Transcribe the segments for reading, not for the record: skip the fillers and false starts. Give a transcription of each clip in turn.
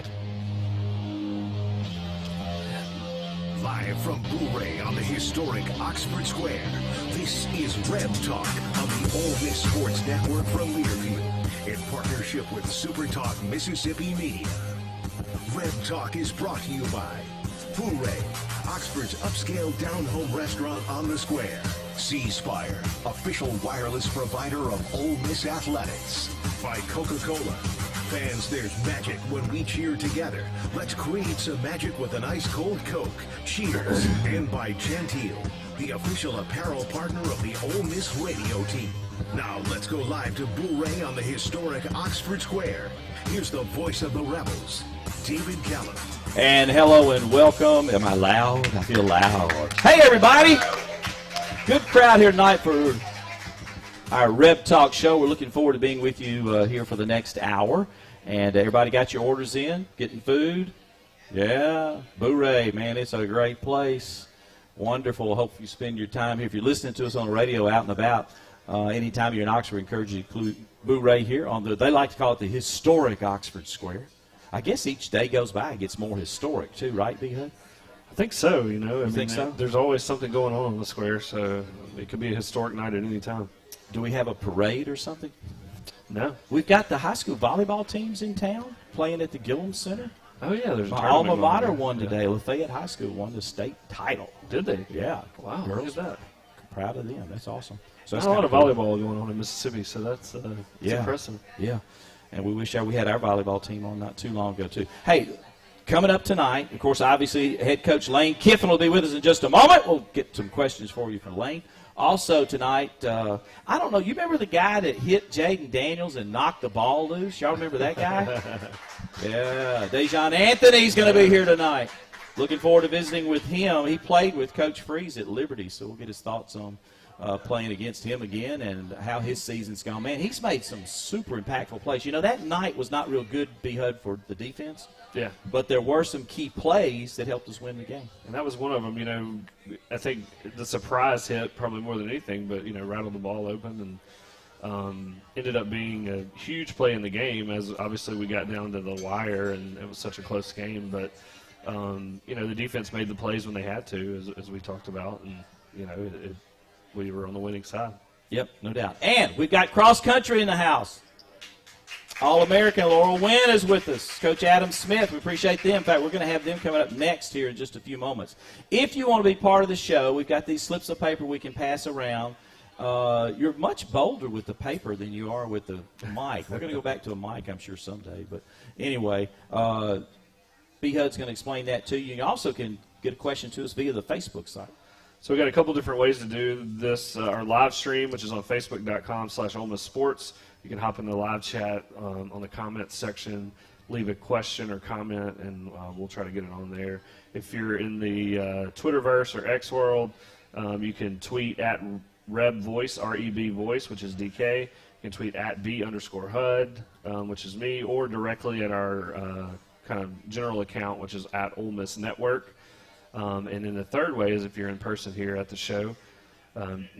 it. Live from Blu-ray on the historic Oxford Square, this is RebTalk on the Ole Miss Sports Network from Learfield in partnership with SuperTalk Mississippi Media. RebTalk is brought to you by Blu-ray, Oxford's upscale down-home restaurant on the square. C-Spire, official wireless provider of Ole Miss Athletics. By Coca-Cola. Fans, there's magic when we cheer together. Let's create some magic with an ice-cold Coke. Cheers. And by Gentile, the official apparel partner of the Ole Miss radio team. Now let's go live to Blu-ray on the historic Oxford Square. Here's the voice of the Rebels, David Callum. And hello and welcome. Am I loud? I feel loud. Hey, everybody. Good crowd here tonight for our Reb Talk show. We're looking forward to being with you here for the next hour. And everybody got your orders in? Getting food? Yeah. Blu-ray, man, it's a great place. Wonderful. I hope you spend your time here. If you're listening to us on the radio out and about, anytime you're in Oxford, I encourage you to include Blu-ray here. They like to call it the historic Oxford Square. I guess each day goes by, it gets more historic too, right, B-Hood? I think so, you know. I mean, think so? There's always something going on the square, so it could be a historic night at any time. Do we have a parade or something? No. We've got the high school volleyball teams in town playing at the Gillum Center. Oh, yeah, there's a My tournament alma going mater on. won today. Lafayette High School won the state title. Did they? Yeah. Wow, Girls, look at that. proud of them. That's awesome. So There's that's a lot of kinda cool. volleyball going on in Mississippi, so that's Yeah. impressive. Yeah. And we wish we had our volleyball team on not too long ago, too. Hey, coming up tonight, of course, obviously, head coach Lane Kiffin will be with us in just a moment. We'll get some questions for you from Lane. Also tonight, I don't know, you remember the guy that hit Jaden Daniels and knocked the ball loose? Y'all remember that guy? Yeah, Dejon Anthony's going to be here tonight. Looking forward to visiting with him. He played with Coach Freeze at Liberty, so we'll get his thoughts on playing against him again and how his season's gone. Man, he's made some super impactful plays. You know, that night was not real good, B-Hud, for the defense. Yeah. But there were some key plays that helped us win the game. And that was one of them, you know. I think the surprise hit probably more than anything, but, you know, rattled the ball open and ended up being a huge play in the game as obviously we got down to the wire and it was such a close game. But, you know, the defense made the plays when they had to, as we talked about. And, you know, we were on the winning side. Yep, no doubt. And we've got cross country in the house. All-American Laurel Wynn is with us. Coach Adam Smith, we appreciate them. In fact, we're going to have them coming up next here in just a few moments. If you want to be part of the show, we've got these slips of paper we can pass around. You're much bolder with the paper than you are with the mic. We're going to go back to a mic, I'm sure, someday. But anyway, B-Hud's going to explain that to you. You also can get a question to us via the Facebook site. So we got a couple different ways to do this. Our live stream, which is on facebook.com/Ole Miss Sports. You can hop in the live chat on the comments section, leave a question or comment, and we'll try to get it on there. If you're in the Twitterverse or X world, you can tweet at RebVoice, R-E-B Voice, which is DK. You can tweet at B_HUD, which is me, or directly at our kind of general account, which is at Ole Miss Network. And then the third way is if you're in person here at the show.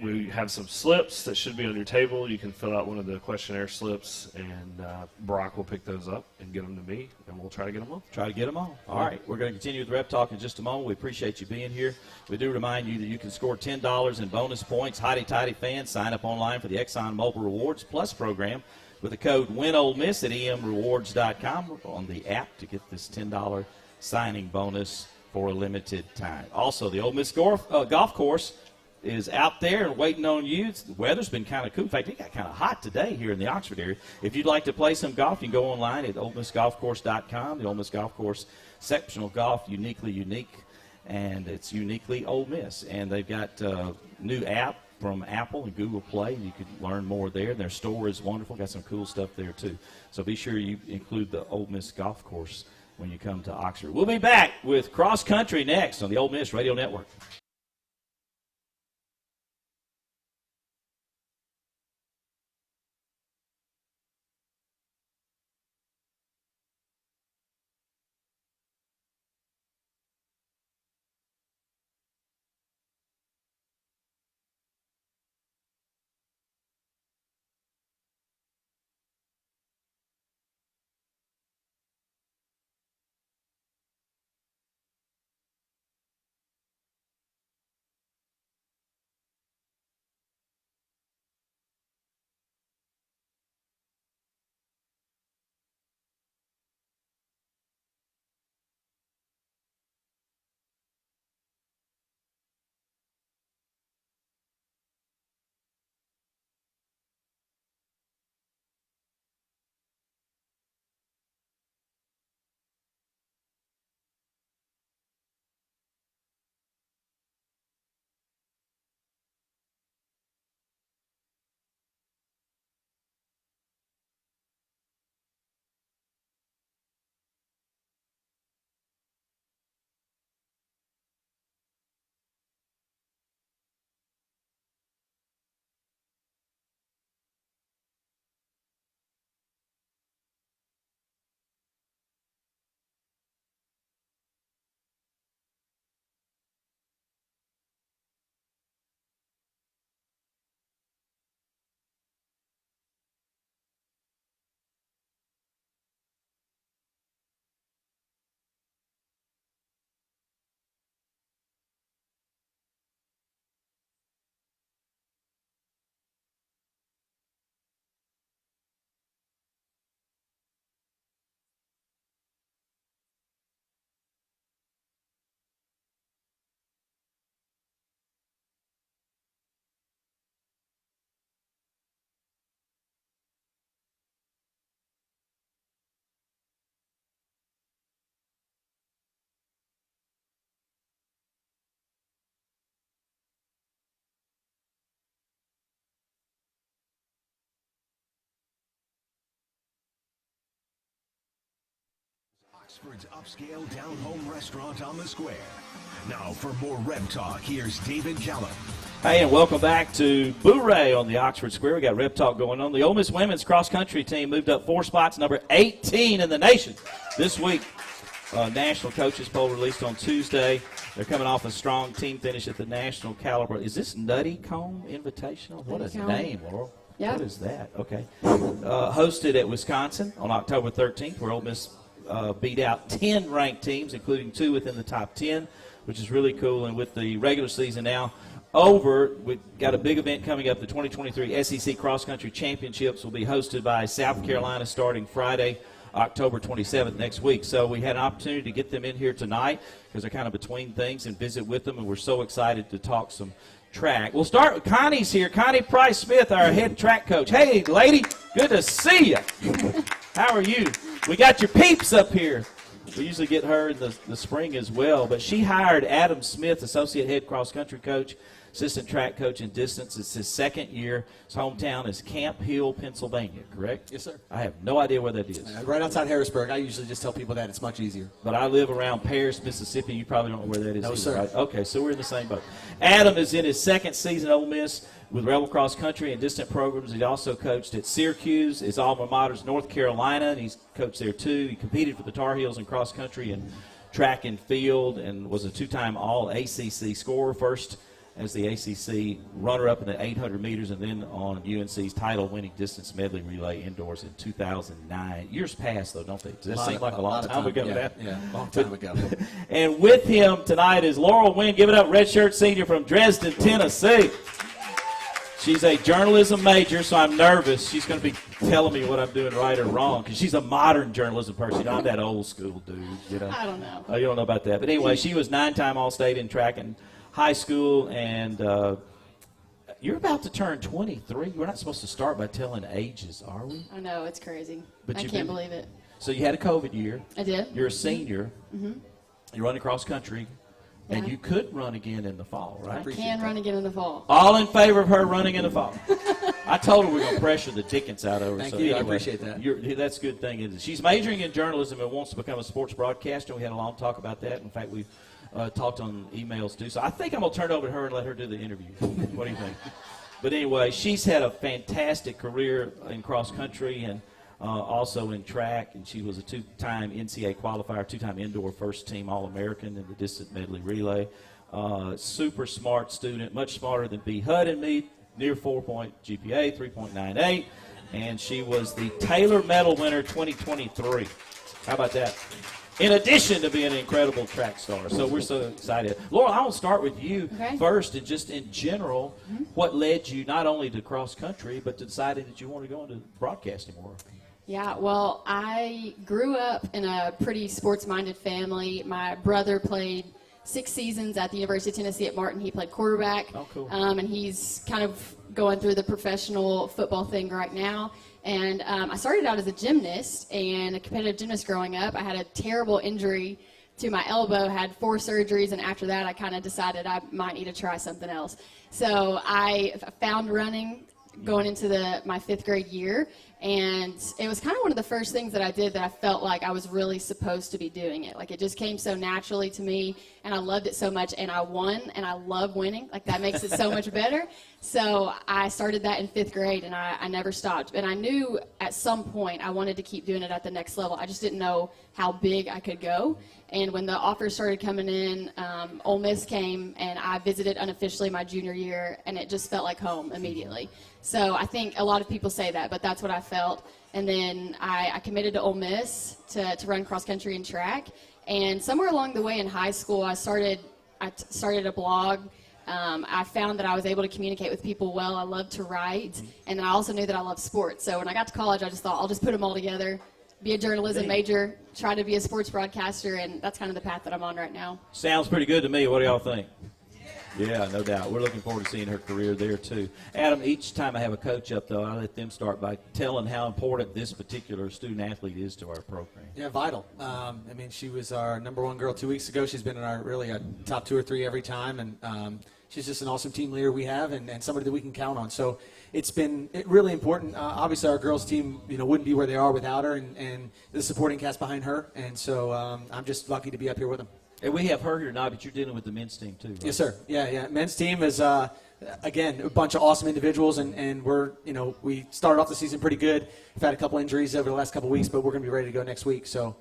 We have some slips that should be on your table. You can fill out one of the questionnaire slips, and Brock will pick those up and get them to me, and we'll try to get them on. Try to get them on. All right. We're going to continue with Rep Talk in just a moment. We appreciate you being here. We do remind you that you can score $10 in bonus points. Hotty-toddy fans, sign up online for the Exxon Mobil Rewards Plus program with the code WINOLEMISS at emrewards.com on the app to get this $10 signing bonus for a limited time. Also, the Ole Miss golf course is out there and waiting on you. The weather's been kind of cool. In fact, it got kind of hot today here in the Oxford area. If you'd like to play some golf, you can go online at OleMissGolfCourse.com. The Ole Miss Golf Course, exceptional golf, uniquely unique, and it's uniquely Ole Miss. And they've got a new app from Apple and Google Play. You can learn more there. Their store is wonderful. Got some cool stuff there, too. So be sure you include the Ole Miss Golf Course when you come to Oxford. We'll be back with Cross Country next on the Ole Miss Radio Network. Oxford's upscale down-home restaurant on the square. Now for more Reb Talk, here's David Callum. Hey, and welcome back to Boo-Ray on the Oxford Square. We got Reb Talk going on. The Ole Miss women's cross-country team moved up 4 spots, number 18 in the nation this week. National coaches poll released on Tuesday. They're coming off a strong team finish at the national caliber. Is this Nutty Comb Invitational? What is the name, Laurel? Yeah. What is that? Okay. Hosted at Wisconsin on October 13th, where Ole Miss beat out 10 ranked teams, including 2 within the top 10, which is really cool. And with the regular season now over, we've got a big event coming up. The 2023 SEC Cross Country Championships will be hosted by South Carolina starting Friday, October 27th next week. So we had an opportunity to get them in here tonight because they're kind of between things and visit with them, and we're so excited to talk some track. We'll start with Connie's here. Connie Price-Smith, our head track coach. Hey, lady, good to see you. How are you? We got your peeps up here. We usually get her in the spring as well, but she hired Adam Smith, associate head cross-country coach, assistant track coach in distance. It's his second year. His hometown is Camp Hill, Pennsylvania, correct? Yes, sir. I have no idea where that is. Right outside Harrisburg. I usually just tell people that it's much easier. But I live around Paris, Mississippi. You probably don't know where that is No, either, sir. right? Okay, so we're in the same boat. Adam is in his second season at Ole Miss with Rebel Cross Country and distant programs. He also coached at Syracuse. His alma mater is North Carolina, and he's coached there too. He competed for the Tar Heels in cross country and track and field and was a 2-time All-ACC scorer, first as the ACC runner-up in the 800 meters and then on UNC's title-winning distance medley relay indoors in 2009. Years passed, though, don't they? Does that seem like a long time ago? Yeah, long time ago. And with him tonight is Laurel Wynn. Give it up, redshirt senior from Dresden, Tennessee. She's a journalism major, so I'm nervous. She's going to be telling me what I'm doing right or wrong because she's a modern journalism person. You know, I'm that old school dude. You know? I don't know. Oh, you don't know about that. But anyway, she was 9-time All-State in track in high school, and you're about to turn 23. We're not supposed to start by telling ages, are we? I know, it's crazy. But I you've can't been- believe it. So you had a COVID year. I did. You're a senior. Mm-hmm. You're running cross country, and Yeah. you could run again in the fall, right? I can run again in the fall. All in favor of her running in the fall. I told her we're going to pressure the Dickens out of her. Thank so you. I anyway, appreciate that. That's a good thing. She's majoring in journalism and wants to become a sports broadcaster. We had a long talk about that. In fact, we've talked on emails too. So I think I'm going to turn it over to her and let her do the interview. What do you think? But anyway, she's had a fantastic career in cross country and also in track, and she was a 2-time NCAA qualifier, 2-time indoor first-team All-American in the distant medley relay. Super smart student, much smarter than B. Hudd and me, near 4-point GPA, 3.98, and she was the Taylor Medal winner 2023. How about that? In addition to being an incredible track star. So we're so excited. Laura, I will start with you first, and just in general, what led you not only to cross country, but to deciding that you wanted to go into broadcasting more? Yeah, well, I grew up in a pretty sports-minded family. My brother played 6 seasons at the University of Tennessee at Martin. He played quarterback. Oh, cool. And he's kind of going through the professional football thing right now. And I started out as a gymnast and a competitive gymnast growing up. I had a terrible injury to my elbow, had 4 surgeries, and after that I kind of decided I might need to try something else. So I found running going into my 5th grade year, and it was kind of one of the first things that I did that I felt like I was really supposed to be doing it. Like, it just came so naturally to me, and I loved it so much, and I won, and I love winning. Like, that makes it so much better. So I started that in 5th grade, and I never stopped. And I knew at some point I wanted to keep doing it at the next level. I just didn't know how big I could go. And when the offers started coming in, Ole Miss came, and I visited unofficially my junior year, and it just felt like home immediately. So I think a lot of people say that, but that's what I felt. And then I committed to Ole Miss to run cross country and track. And somewhere along the way in high school, I started a blog. I found that I was able to communicate with people well. I loved to write, and then I also knew that I loved sports. So when I got to college, I just thought I'll just put them all together, be a journalism major, try to be a sports broadcaster, and that's kind of the path that I'm on right now. Sounds pretty good to me. What do y'all think? Yeah, no doubt. We're looking forward to seeing her career there, too. Adam, each time I have a coach up, though, I let them start by telling how important this particular student-athlete is to our program. Yeah, vital. I mean, she was our #1 girl 2 weeks ago. She's been in our top 2 or 3 every time, and she's just an awesome team leader we have, and somebody that we can count on. So it's been really important. Obviously, our girls team, wouldn't be where they are without her, and the supporting cast behind her. And so I'm just lucky to be up here with them. And we have her here tonight, but you're dealing with the men's team too, right? Yes, sir. Yeah. Men's team is, again, a bunch of awesome individuals, and we're, we started off the season pretty good. We've had a couple injuries over the last couple weeks, but we're going to be ready to go next week. So,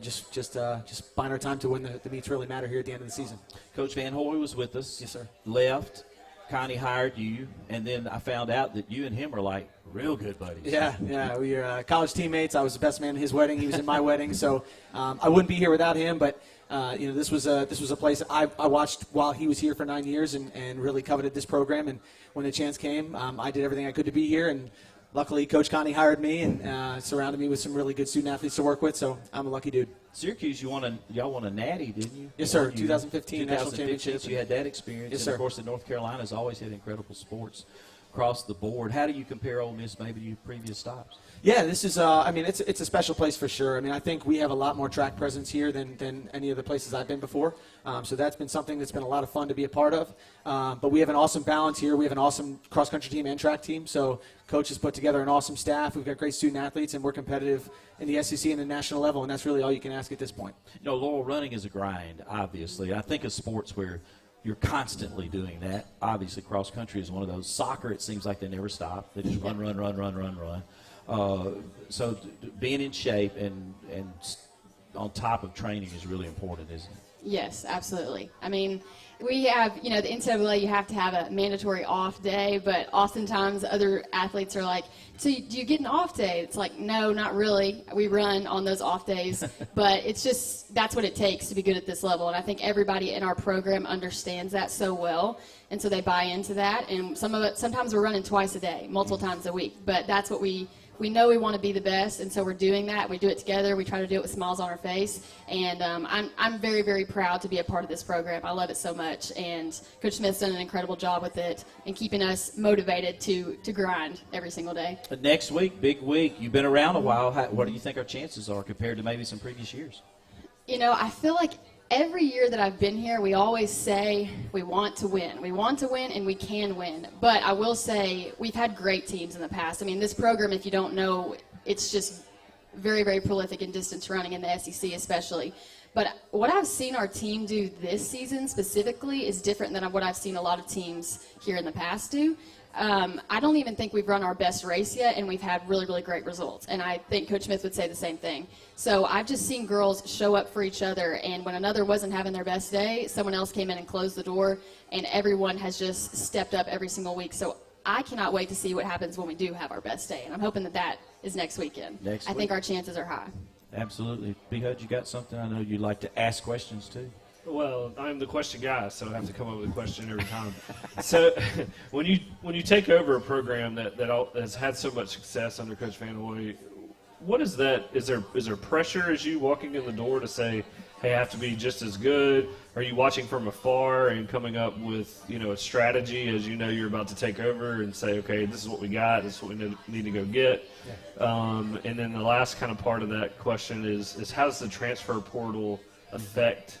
just find our time to when the meets really matter here at the end of the season. Coach Van Hoy was with us. Yes, sir. Left. Connie hired you, and then I found out that you and him are like real good buddies. Yeah. We are college teammates. I was the best man in his wedding. He was in my wedding. So I wouldn't be here without him. But this was a place I watched while he was here for 9 years, and really coveted this program. And when the chance came, I did everything I could to be here. And luckily, Coach Connie hired me and surrounded me with some really good student athletes to work with. So I'm a lucky dude. Syracuse, y'all won a natty, didn't you? Yes, sir. 2015 national 2015, championship. so you had that experience. Yes, and sir. Of course, North Carolina's always had incredible sports across the board. How do you compare Ole Miss maybe to your previous stops? Yeah, this is. It's a special place for sure. I think we have a lot more track presence here than any of the places I've been before. So that's been something that's been a lot of fun to be a part of. But we have an awesome balance here. We have an awesome cross country team and track team. So coach has put together an awesome staff. We've got great student athletes, and we're competitive in the SEC and the national level. And that's really all you can ask at this point. Laurel, running is a grind. Obviously, I think of sports where you're constantly doing that. Obviously, cross country is one of those. Soccer, it seems like they never stop. They just run. So being in shape and on top of training is really important, isn't it? Yes, absolutely. We have, the NCAA, you have to have a mandatory off day, but oftentimes other athletes are like, so do you get an off day? It's like, no, not really. We run on those off days, but it's just, that's what it takes to be good at this level. And I think everybody in our program understands that so well, and so they buy into that. And sometimes we're running twice a day, multiple times a week, but that's what we know we want to be the best, and so we're doing that. We do it together. We try to do it with smiles on our face, and I'm very, very proud to be a part of this program. I love it so much, and Coach Smith's done an incredible job with it and keeping us motivated to grind every single day. Next week, big week. You've been around a while. What do you think our chances are compared to maybe some previous years? I feel like every year that I've been here, we always say we want to win. We want to win, and we can win. But I will say we've had great teams in the past. This program, if you don't know, it's just very, very prolific in distance running in the SEC especially. But what I've seen our team do this season specifically is different than what I've seen a lot of teams here in the past do. I don't even think we've run our best race yet, and we've had really, really great results. And I think Coach Smith would say the same thing. So I've just seen girls show up for each other, and when another wasn't having their best day, someone else came in and closed the door, and everyone has just stepped up every single week. So I cannot wait to see what happens when we do have our best day, and I'm hoping that is next weekend. I think our chances are high. Absolutely. B-Hud, you got something? I know you'd like to ask questions too. Well, I'm the question guy, so I have to come up with a question every time. So, when you take over a program that has had so much success under Coach Van Hoy, what is that? Is there pressure as you walking in the door to say, "Hey, I have to be just as good"? Are you watching from afar and coming up with a strategy as you're about to take over and say, "Okay, this is what we got. This is what we need to go get"? Yeah. And then the last kind of part of that question is how does the transfer portal affect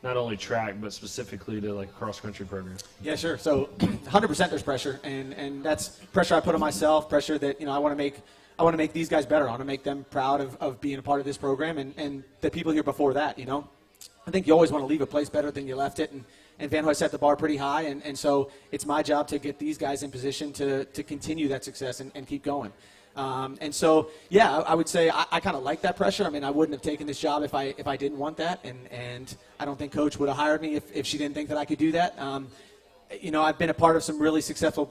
not only track, but specifically to cross-country programs? Yeah, sure. So 100% there's pressure, and that's pressure I put on myself, pressure that, I want to make these guys better. I want to make them proud of being a part of this program and the people here before that, I think you always want to leave a place better than you left it, and Van Hoy set the bar pretty high, and so it's my job to get these guys in position to continue that success and keep going. And so, yeah, I would say I kind of like that pressure. I wouldn't have taken this job if I didn't want that, and I don't think Coach would have hired me if she didn't think that I could do that. I've been a part of some really successful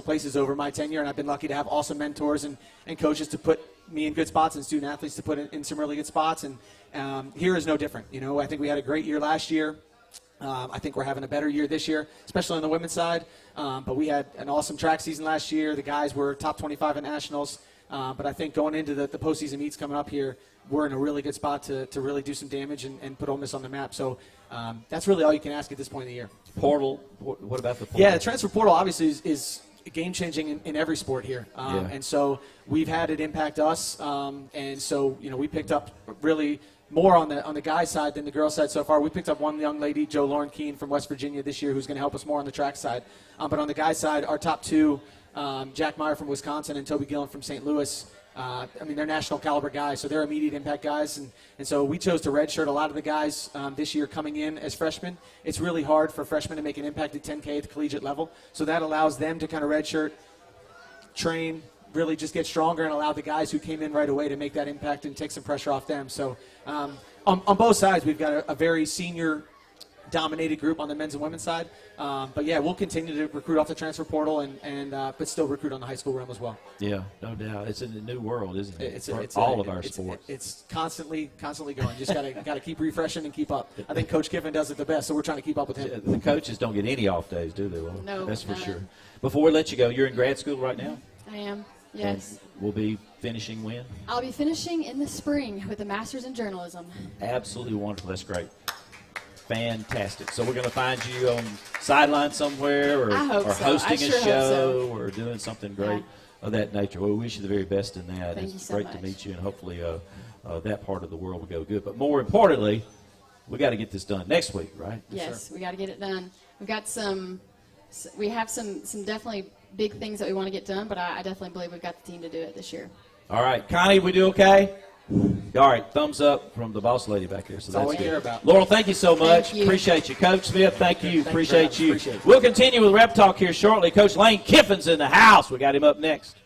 places over my tenure, and I've been lucky to have awesome mentors and coaches to put me in good spots and student athletes to put in some really good spots. And here is no different. I think we had a great year last year. I think we're having a better year this year, especially on the women's side. But we had an awesome track season last year. The guys were top 25 at nationals. But I think going into the postseason meets coming up here, we're in a really good spot to really do some damage and put Ole Miss on the map. So that's really all you can ask at this point in the year. Portal, what about the portal? Yeah, the transfer portal obviously is game-changing in every sport here. And so we've had it impact us. And so, we picked up really more on the guys' side than the girls' side so far. We picked up one young lady, Jo Lauren Keene from West Virginia this year, who's going to help us more on the track side. But on the guys' side, our top two, Jack Meyer from Wisconsin and Toby Gillen from St. Louis, they're national caliber guys, so they're immediate impact guys. And so we chose to redshirt a lot of the guys this year coming in as freshmen. It's really hard for freshmen to make an impact at 10K at the collegiate level. So that allows them to kind of redshirt, train, really just get stronger, and allow the guys who came in right away to make that impact and take some pressure off them. So on both sides, we've got a very senior-dominated group on the men's and women's side. But, yeah, we'll continue to recruit off the transfer portal but still recruit on the high school realm as well. Yeah, no doubt. It's a new world, isn't it? It's all of our sports. It's constantly going. Just got to keep refreshing and keep up. I think Coach Kiffin does it the best, so we're trying to keep up with him. The coaches don't get any off days, do they? Well, No, that's for none. sure. Before we let you go, you're in grad school right now? I am. Yes. And we'll be finishing when? I'll be finishing in the spring with a master's in journalism. Absolutely wonderful. That's great. Fantastic. So we're going to find you on sideline somewhere or I hope so. hosting I a sure hope show so. or doing something great Yeah. of that nature. Well, we wish you the very best in that. Thank you It's so great much. to meet you, and hopefully that part of the world will go good. But more importantly, we got to get this done next week, right? Yes, we got to get it done. We have some definitely big things that we want to get done, but I definitely believe we've got the team to do it this year. All right. Connie, we do okay? All right. Thumbs up from the boss lady back there. So That's all that's we good. care about. Laurel, thank you so much. Thank you. Appreciate you. Coach Smith, thank you. Thank you very Appreciate much. you. Appreciate it. We'll continue with Rep Talk here shortly. Coach Lane Kiffin's in the house. We got him up next.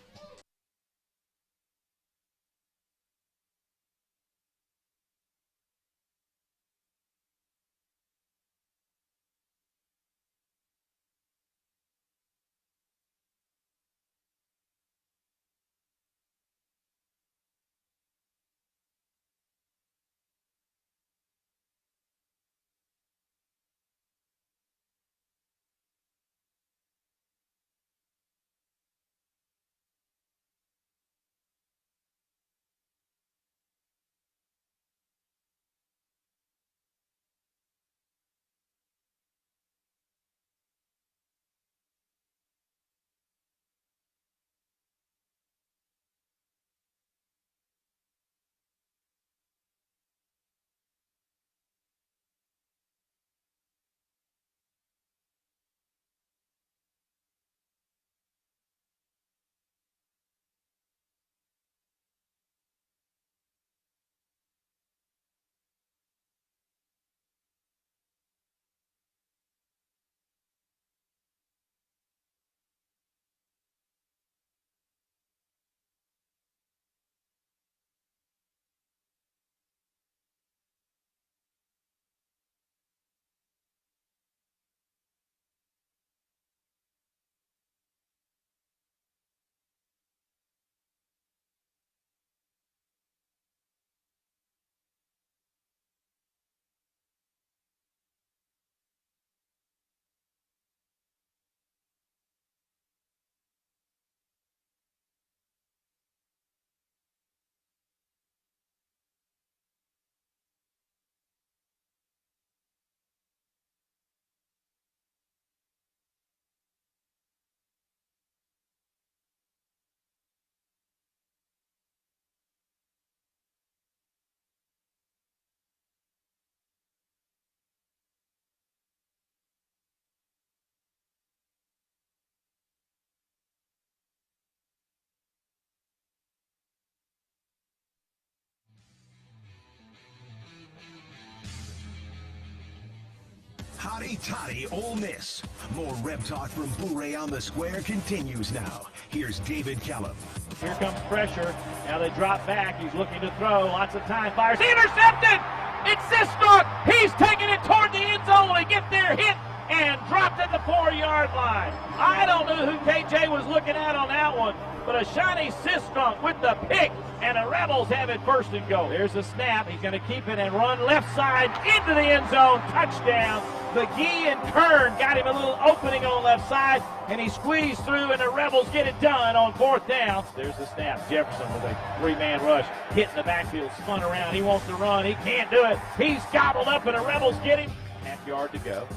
Hotty toddy Ole Miss. More Reb Talk from Blu-ray on the Square continues now. Here's David Kellum. Here comes pressure. Now they drop back. He's looking to throw. Lots of time. Fires. Intercepted! It's Sistrock. He's taking it toward the end zone. They get there, hit, and dropped at the 4-yard line. I don't know who KJ was looking at on that one, but a shiny Sistrock with the pick, and the Rebels have it first and goal. Here's the snap. He's going to keep it and run left side into the end zone. Touchdown. McGee and Kern got him a little opening on the left side, and he squeezed through, and the Rebels get it done on 4th down. There's the snap. Jefferson with a 3-man rush, hitting the backfield, spun around. He wants to run. He can't do it. He's gobbled up, and the Rebels get him. Half yard to go.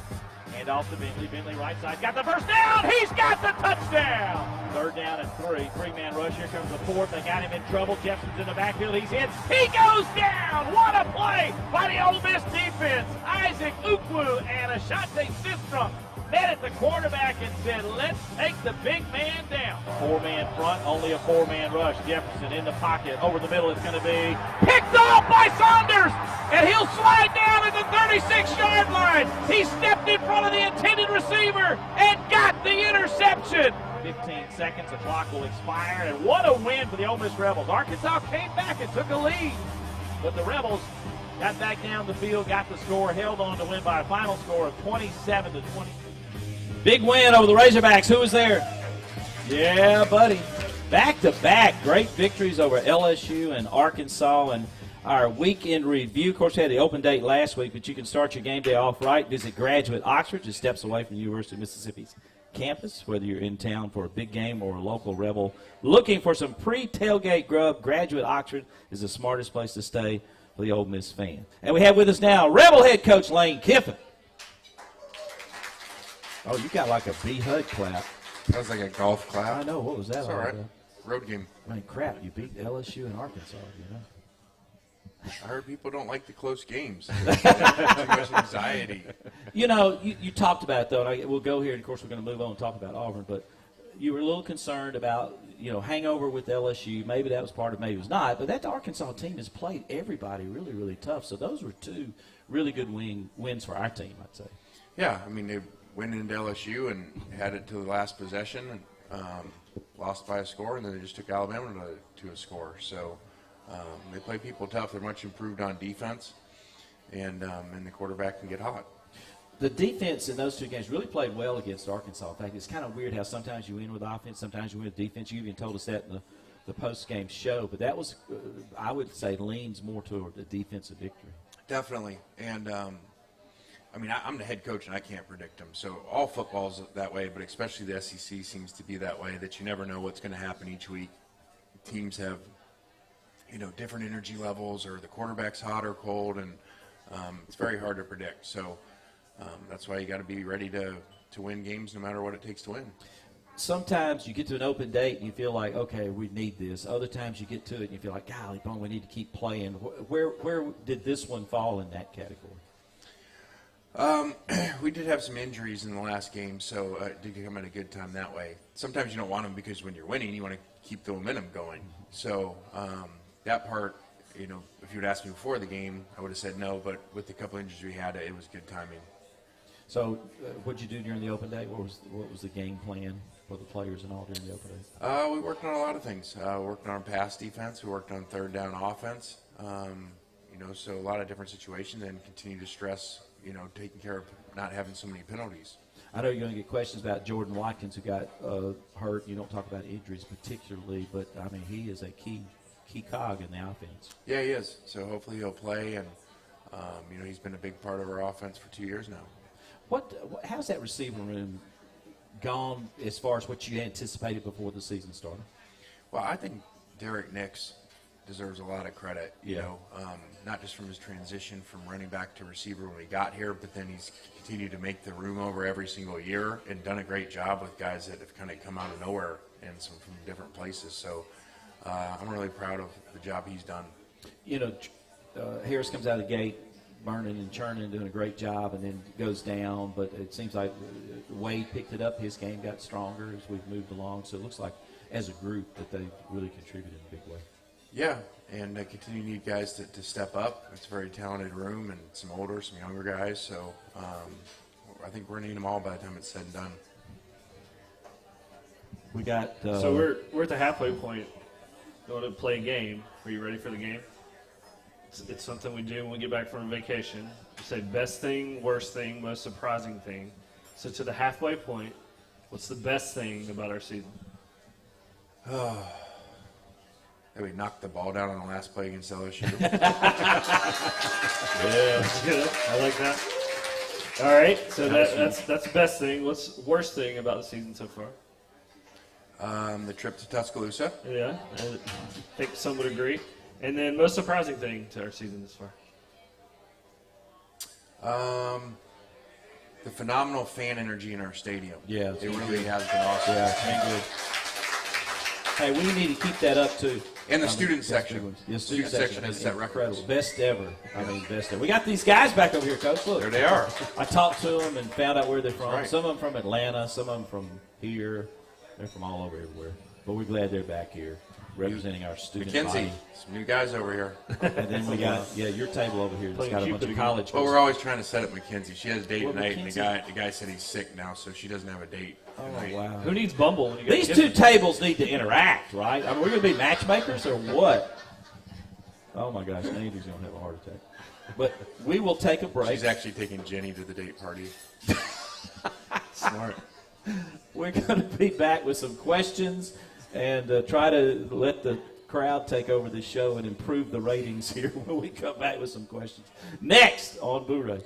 Hand off to Bentley. Bentley right side. Got the first down. He's got the touchdown. 3rd down and 3. 3-man rush. Here comes the 4th. They got him in trouble. Jefferson's in the backfield. He's hit. He goes down. What a play by the Ole Miss defense. Isaac Ukwu and Ashante Sistrom met at the quarterback and said, let's take the big man down. 4-man front, only a 4-man rush. Jefferson in the pocket. Over the middle, it's going to be picked off by Saunders, and he'll slide down at the 36-yard line. He stepped in front of the intended receiver and got the interception. 15 seconds, the clock will expire, and what a win for the Ole Miss Rebels. Arkansas came back and took a lead, but the Rebels got back down the field, got the score, held on to win by a final score of 27-20. Big win over the Razorbacks. Who was there? Yeah, buddy. Back-to-back great victories over LSU and Arkansas. And our weekend review. Of course, we had the open date last week, but you can start your game day off right. Visit Graduate Oxford, just steps away from the University of Mississippi's campus. Whether you're in town for a big game or a local Rebel looking for some pre-tailgate grub, Graduate Oxford is the smartest place to stay for the Ole Miss fan. And we have with us now Rebel head coach Lane Kiffin. Oh, you got like a B-HUD clap. That was like a golf clap. I know. What was that? It's all right. Road game. I mean, crap, you beat LSU and Arkansas, you know. I heard people don't like the close games. Too much anxiety. You know, you talked about it, though, and we'll go here, and, of course, we're going to move on and talk about Auburn, but you were a little concerned about, you know, hangover with LSU. Maybe that was part of it, maybe it was not, but that Arkansas team has played everybody really, really tough. So those were 2 really good wins for our team, I'd say. Yeah, I mean, they went into LSU and had it to the last possession and lost by a score, and then they just took Alabama to a score. So they play people tough. They're much improved on defense, and the quarterback can get hot. The defense in those 2 games really played well against Arkansas. In fact, it's kind of weird how sometimes you win with offense, sometimes you win with defense. You even told us that in the post-game show. But that was, I would say, leans more toward the defensive victory. Definitely. And, I mean, I'm the head coach, and I can't predict them. So all football's that way, but especially the SEC seems to be that way, that you never know what's going to happen each week. Teams have, you know, different energy levels, or the quarterback's hot or cold, and it's very hard to predict. So that's why you got to be ready to win games no matter what it takes to win. Sometimes you get to an open date and you feel like, okay, we need this. Other times you get to it and you feel like, golly, we need to keep playing. Where did this one fall in that category? We did have some injuries in the last game, so it did come at a good time that way. Sometimes you don't want them because when you're winning, you want to keep the momentum going. So that part, you know, if you had asked me before the game, I would have said no, but with the couple injuries we had, it was good timing. So what did you do during the open day? What was the game plan for the players and all during the open day? We worked on a lot of things. We worked on pass defense. We worked on 3rd down offense. You know, so a lot of different situations, and continue to stress, you know, taking care of not having so many penalties. I know you're going to get questions about Jordan Watkins, who got hurt. You don't talk about injuries particularly, but, I mean, he is a key cog in the offense. Yeah, he is. So hopefully he'll play, and, you know, he's been a big part of our offense for 2 years now. How's that receiver room gone as far as what you anticipated before the season started? Well, I think Derek Nix deserves a lot of credit, you know, not just from his transition from running back to receiver when he got here, but then he's continued to make the room over every single year and done a great job with guys that have kind of come out of nowhere and some from different places. So I'm really proud of the job he's done. You know, Harris comes out of the gate burning and churning, doing a great job, and then goes down. But it seems like Wade picked it up. His game got stronger as we've moved along. So it looks like, as a group, that they really contributed in a big way. Yeah, and continue to need guys to step up. It's a very talented room, and some older, some younger guys. So I think we're going to need them all by the time it's said and done. We got. So we're at the halfway point. Going to play a game. Are you ready for the game? It's something we do when we get back from vacation. We say best thing, worst thing, most surprising thing. So to the halfway point, what's the best thing about our season? That we knocked the ball down on the last play against LSU. Yeah, that's good. I like that. All right, so that's the best thing. What's the worst thing about the season so far? The trip to Tuscaloosa. Yeah, I think some would agree. And then most surprising thing to our season this far? the phenomenal fan energy in our stadium. Yeah. It really has been awesome. Yeah, it's been good. Hey, we need to keep that up too. And the student section. The Student section has set records. incredible. Best ever. I mean, best ever. We got these guys back over here, Coach. Look. There they are. I talked to them and found out where they're from. Right. Some of them from Atlanta, some of them from here. They're from all over everywhere. But we're glad they're back here representing our student Mackenzie, body. some new guys over here. And then we got, your table over here that's got a bunch of college. Well, we're always trying to set up Mackenzie. She has a date Well, tonight, and Mackenzie- the guy said he's sick now, so she doesn't have a date tonight. Oh, wow. Who needs Bumble? When you got These Kiffin? two tables need to interact, right? I mean, we're going to be matchmakers or what? Oh, my gosh. Andy's going to have a heart attack. But we will take a break. She's actually taking Jenny to the date party. Smart. We're going to be back with some questions and try to let the crowd take over the show and improve the ratings here when we come back with some questions. Next on Boo-Ray.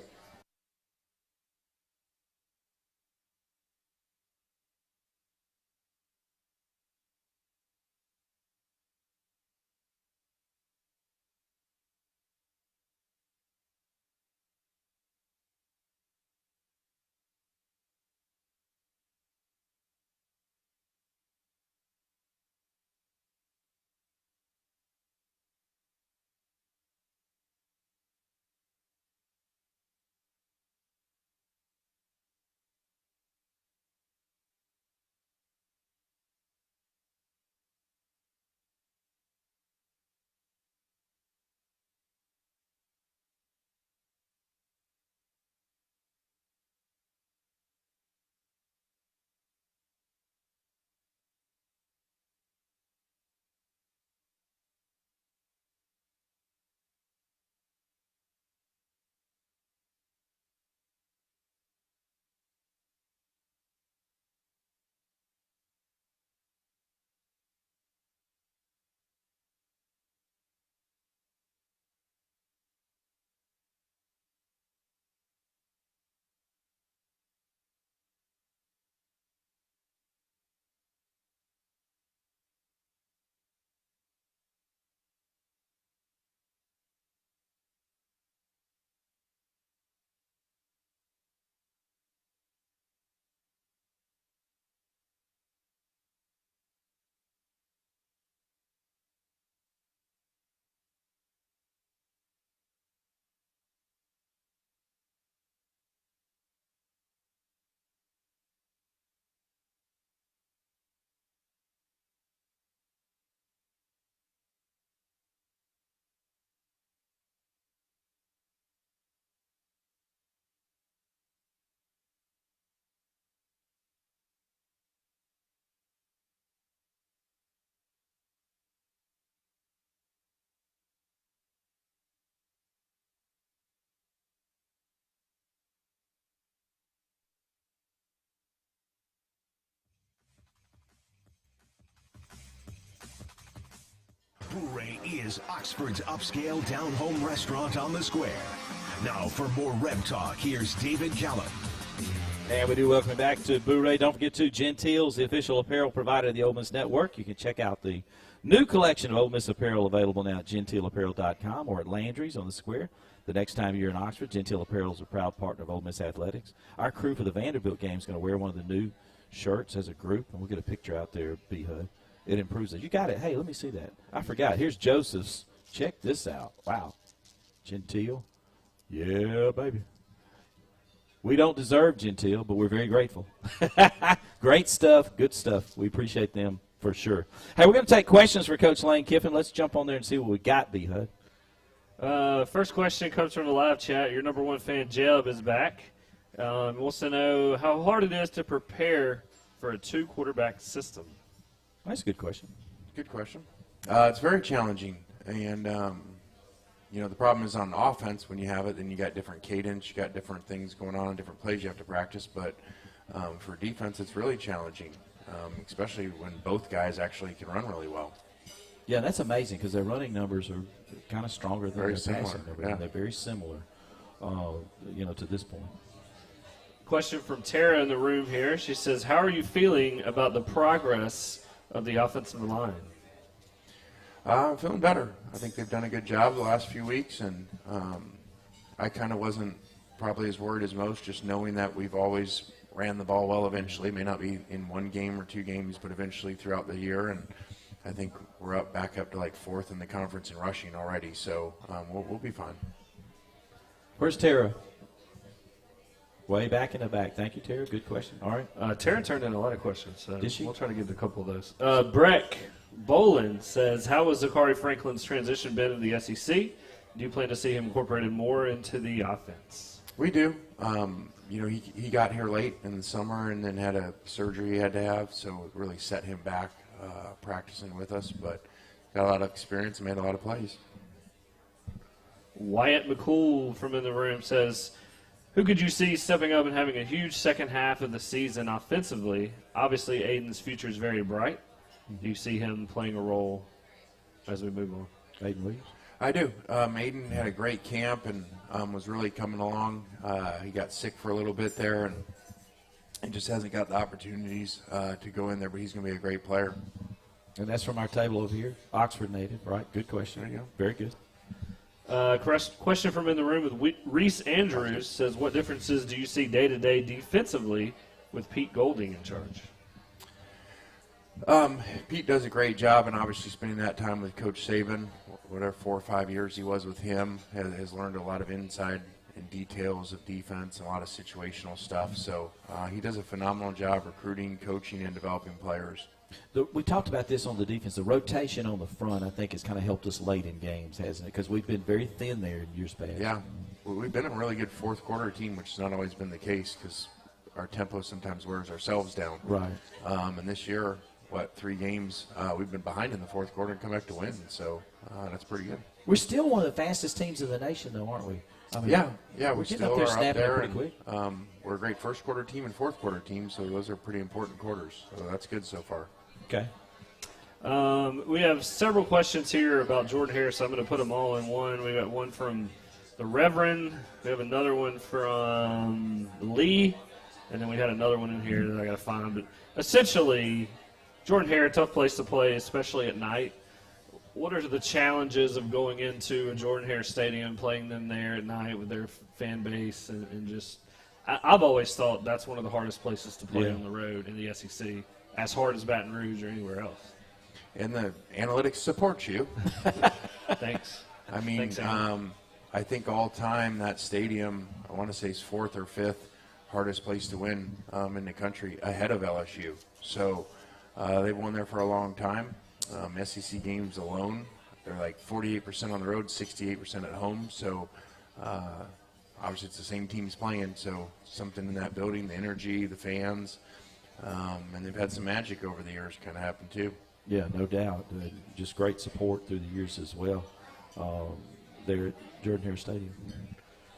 Boo-Ray is Oxford's upscale down-home restaurant on the square. Now for more Reb Talk, here's David Callum. And we do welcome you back to Boo-Ray. Don't forget to Gentile's, the official apparel provider of the Ole Miss Network. You can check out the new collection of Ole Miss apparel available now at gentileapparel.com or at Landry's on the square. The next time you're in Oxford, Gentile Apparel is a proud partner of Ole Miss Athletics. Our crew for the Vanderbilt game is going to wear one of the new shirts as a group, and we'll get a picture out there, B-Hud. It improves it. You got it. Hey, let me see that. I forgot. Here's Joseph's. Check this out. Wow. Gentile. Yeah, baby. We don't deserve Gentile, but we're very grateful. Great stuff, good stuff. We appreciate them for sure. Hey, we're going to take questions for Coach Lane Kiffin. Let's jump on there and see what we got, B-Hud. First question comes from the live chat. Your number one fan, Jeb, is back. Wants to know how hard it is to prepare for a two-quarterback system. That's a good question. Good question. It's very challenging, and the problem is on offense when you have it, then you got different cadence, you got different things going on, different plays you have to practice. But for defense, it's really challenging, especially when both guys actually can run really well. Yeah, that's amazing because their running numbers are kind of stronger than Very their similar, passing numbers. yeah. And they're very similar, to this point. Question from Tara in the room here. She says, how are you feeling about the progress of the offensive line? I'm feeling better. I think they've done a good job the last few weeks, and I kind of wasn't probably as worried as most, just knowing that we've always ran the ball well eventually. May not be in one game or 2 games, but eventually throughout the year. And I think we're back up to like 4th in the conference in rushing already. So we'll be fine. Where's Tara? Way back in the back. Thank you, Tara. Good question. All right. Tara turned in a lot of questions. So Did she? We'll try to get to a couple of those. Breck Bolin says, how has Zachary Franklin's transition been in the SEC? Do you plan to see him incorporated more into the offense? We do. He got here late in the summer and then had a surgery he had to have, so it really set him back practicing with us. But got a lot of experience and made a lot of plays. Wyatt McCool from in the room says, who could you see stepping up and having a huge second half of the season offensively? Obviously, Aiden's future is very bright. Do you see him playing a role as we move on? Aiden Williams. I do. Aiden had a great camp and was really coming along. He got sick for a little bit there and just hasn't got the opportunities to go in there, but he's going to be a great player. And that's from our table over here. Oxford native, right? Good question. There you go. Very good. Question from in the room with Reese Andrews says, what differences do you see day-to-day defensively with Pete Golding in charge? Pete does a great job, and obviously spending that time with Coach Saban, whatever 4 or 5 years he was with him, has learned a lot of inside and details of defense and a lot of situational stuff. So he does a phenomenal job recruiting, coaching, and developing players. We talked about this on the defense. The rotation on the front, I think, has kind of helped us late in games, hasn't it? Because we've been very thin there in years past. Yeah. We've been a really good fourth quarter team, which has not always been the case because our tempo sometimes wears ourselves down. Right. And this year, 3 games, we've been behind in the fourth quarter and come back to win. So that's pretty good. We're still one of the fastest teams in the nation, though, aren't we? I mean, yeah, we getting still up there are up snapping there. pretty quick. We're a great first quarter team and fourth quarter team, so those are pretty important quarters. So that's good so far. Okay. We have several questions here about Jordan Harris. I'm going to put them all in one. We got one from the Reverend. We have another one from Lee, and then we had another one in here that I got to find. But essentially, Jordan Harris, tough place to play, especially at night. What are the challenges of going into a Jordan Harris Stadium, playing them there at night with their fan base, and just I've always thought that's one of the hardest places to play on the road in the SEC, as hard as Baton Rouge or anywhere else. And the analytics support you. Thanks. I mean, Thanks, I think all time that stadium, I want to say is 4th or 5th hardest place to win in the country, ahead of LSU. So they've won there for a long time. SEC games alone, they're like 48% on the road, 68% at home. So obviously it's the same teams playing. So something in that building, the energy, the fans, and they've had some magic over the years kind of happened too. Yeah, no doubt. Just great support through the years as well there at Jordan Hare Stadium.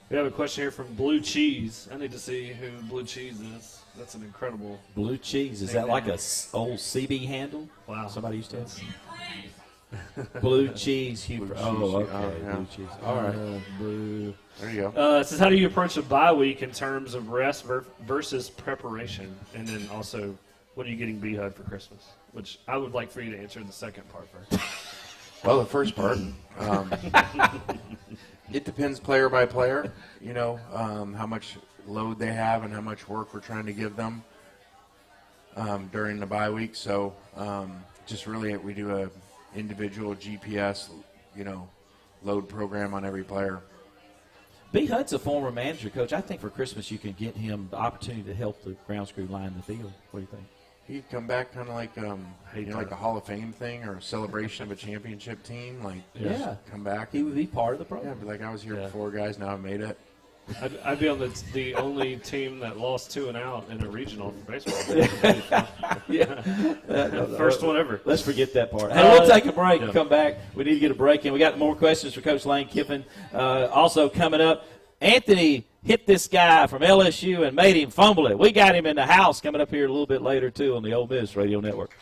We have a question here from Blue Cheese. I need to see who Blue Cheese is. That's an incredible. Blue Cheese, is that like a old CB handle? Wow. Somebody used to have? Blue Cheese. Oh, okay. Yeah. Blue Cheese. All right. Blue. There you go. It says, how do you approach a bye week in terms of rest versus preparation? And then also, what are you getting BHUD for Christmas? Which I would like for you to answer the second part first. Well, the first part, it depends player by player, how much load they have and how much work we're trying to give them during the bye week. So just really we do a individual GPS, load program on every player. B. Hud's a former manager, Coach. I think for Christmas you can get him the opportunity to help the grounds crew line the field. What do you think? He'd come back kind of like, like a Hall of Fame thing or a celebration of a championship team. Come back. He would be part of the Yeah, program. be like, I was here before, guys. Now I made it. I'd be on the only team that lost 2 and out in a regional for baseball. First one ever. Let's forget that part. Hey, we'll take a break and come back. We need to get a break in. We got more questions for Coach Lane Kiffin. Also coming up, Anthony hit this guy from LSU and made him fumble it. We got him in the house coming up here a little bit later, too, on the Ole Miss Radio Network.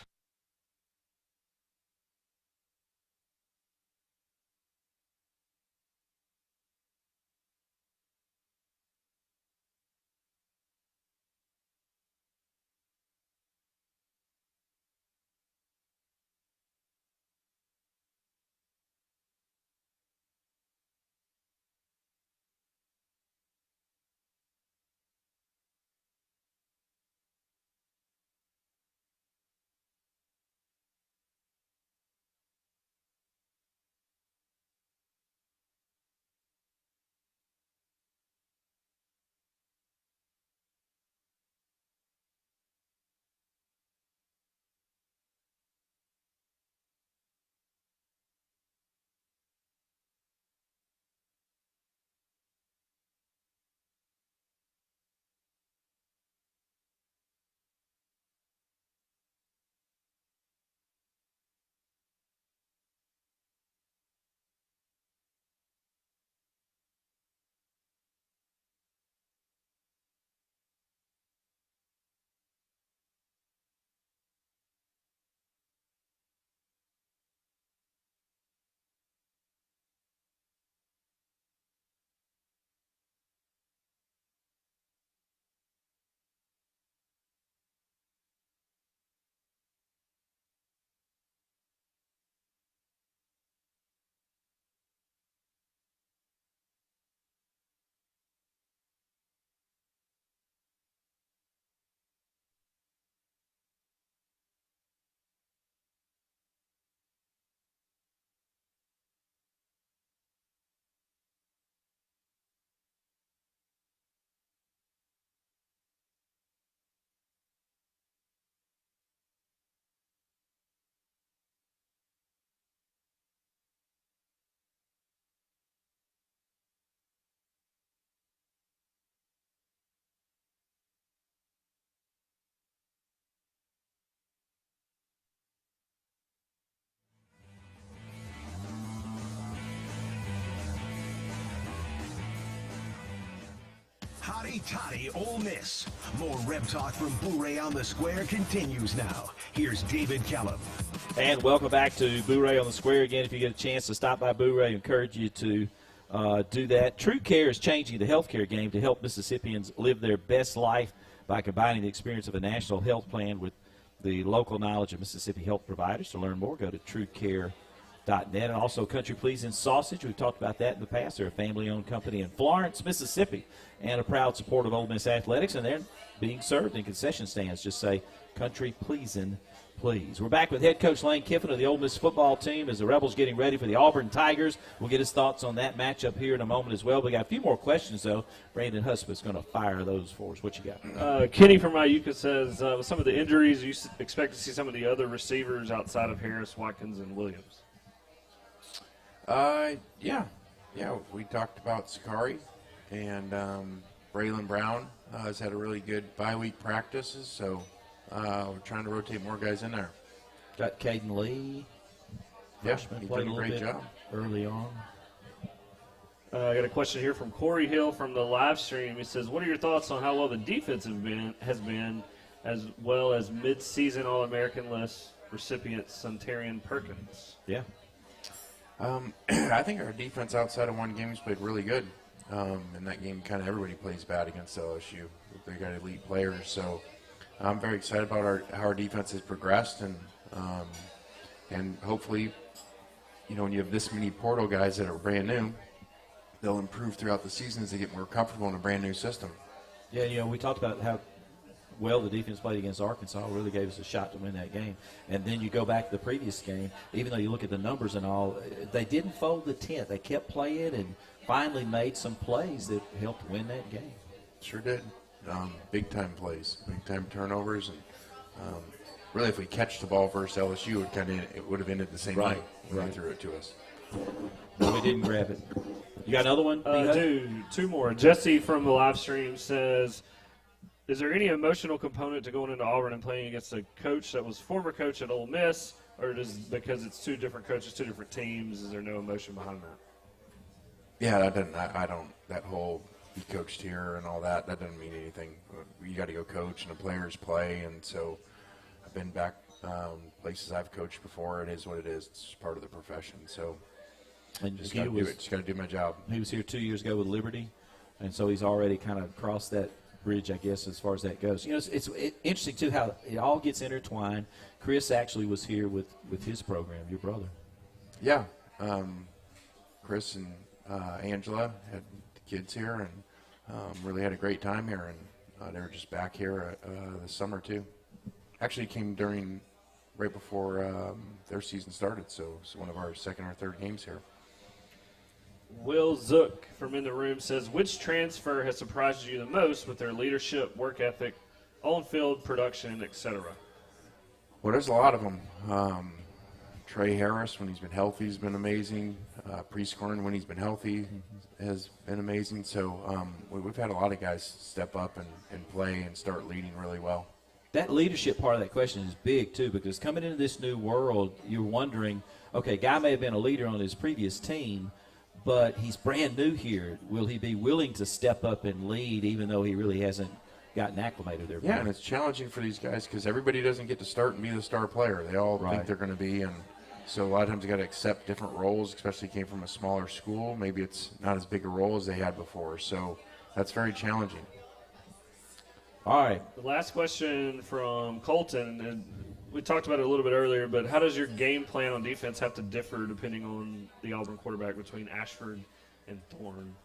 Hotty Toddy Ole Miss. More Reb Talk from Boo Ray on the Square continues now. Here's David Callum. And welcome back to Boo Ray on the Square again. If you get a chance to stop by Boo Ray, I encourage you to do that. True Care is changing the healthcare game to help Mississippians live their best life by combining the experience of a national health plan with the local knowledge of Mississippi health providers. To learn more, go to truecare.net. And also Country Pleasing Sausage. We've talked about that in the past. They're a family-owned company in Florence, Mississippi, and a proud supporter of Ole Miss athletics. And they're being served in concession stands. Just say Country Pleasing, please. We're back with head coach Lane Kiffin of the Ole Miss football team as the Rebels getting ready for the Auburn Tigers. We'll get his thoughts on that matchup here in a moment as well. We got a few more questions, though. Brandon Huspett's going to fire those for us. What you got? Kenny from Iuka says, with some of the injuries, you expect to see some of the other receivers outside of Harris, Watkins, and Williams. Yeah. We talked about Sakari, and Braylon Brown has had a really good bye week practices, so we're trying to rotate more guys in there. Got Caden Lee. Freshman, he's played done a great job early on. I got a question here from Corey Hill from the live stream. He says, what are your thoughts on how well the defense has been, as well as mid-season All-American list recipient Suntarian Perkins? Yeah. I think our defense outside of one game has played really good. In that game, kind of everybody plays bad against LSU. They got elite players, so I'm very excited about how our defense has progressed, and hopefully, when you have this many portal guys that are brand new, they'll improve throughout the season as they get more comfortable in a brand new system. Yeah, we talked about how well the defense played against Arkansas. Really gave us a shot to win that game. And then you go back to the previous game, even though you look at the numbers and all, they didn't fold the tent. They kept playing and finally made some plays that helped win that game. Sure did. Big-time plays, big-time turnovers. And really, if we catch the ball versus LSU, it would have ended the same night when they threw it to us. But we didn't grab it. You got another one? Two more. Jesse from the live stream says, is there any emotional component to going into Auburn and playing against a coach that was former coach at Ole Miss, or because it's two different coaches, two different teams, is there no emotion behind that? Yeah, I don't. That whole he coached here and all that doesn't mean anything. You got to go coach, and the players play, and so I've been back places I've coached before. It is what it is. It's part of the profession. So just got to do it. Just got to do my job. He was here 2 years ago with Liberty, and so he's already kind of crossed that bridge, I guess, as far as that goes. It's interesting, too, how it all gets intertwined. Chris actually was here with his program, your brother. Yeah. Chris and Angela had the kids here and really had a great time here. And they were just back here this summer, too. Actually came right before their season started, so it's one of our second or third games here. Will Zook from In the Room says, which transfer has surprised you the most with their leadership, work ethic, on-field production, etc.? Well, there's a lot of them. Trey Harris, when he's been healthy, has been amazing. Prescorn, when he's been healthy, has been amazing. So we've had a lot of guys step up and play and start leading really well. That leadership part of that question is big, too, because coming into this new world, you're wondering, okay, guy may have been a leader on his previous team, but he's brand new here. Will he be willing to step up and lead even though he really hasn't gotten acclimated there? Yeah, and it's challenging for these guys because everybody doesn't get to start and be the star player. They all think they're going to be, and so a lot of times you got to accept different roles, especially came from a smaller school. Maybe it's not as big a role as they had before, so that's very challenging. All right. The last question from Colton, and we talked about it a little bit earlier, but how does your game plan on defense have to differ depending on the Auburn quarterback between Ashford and Thorne?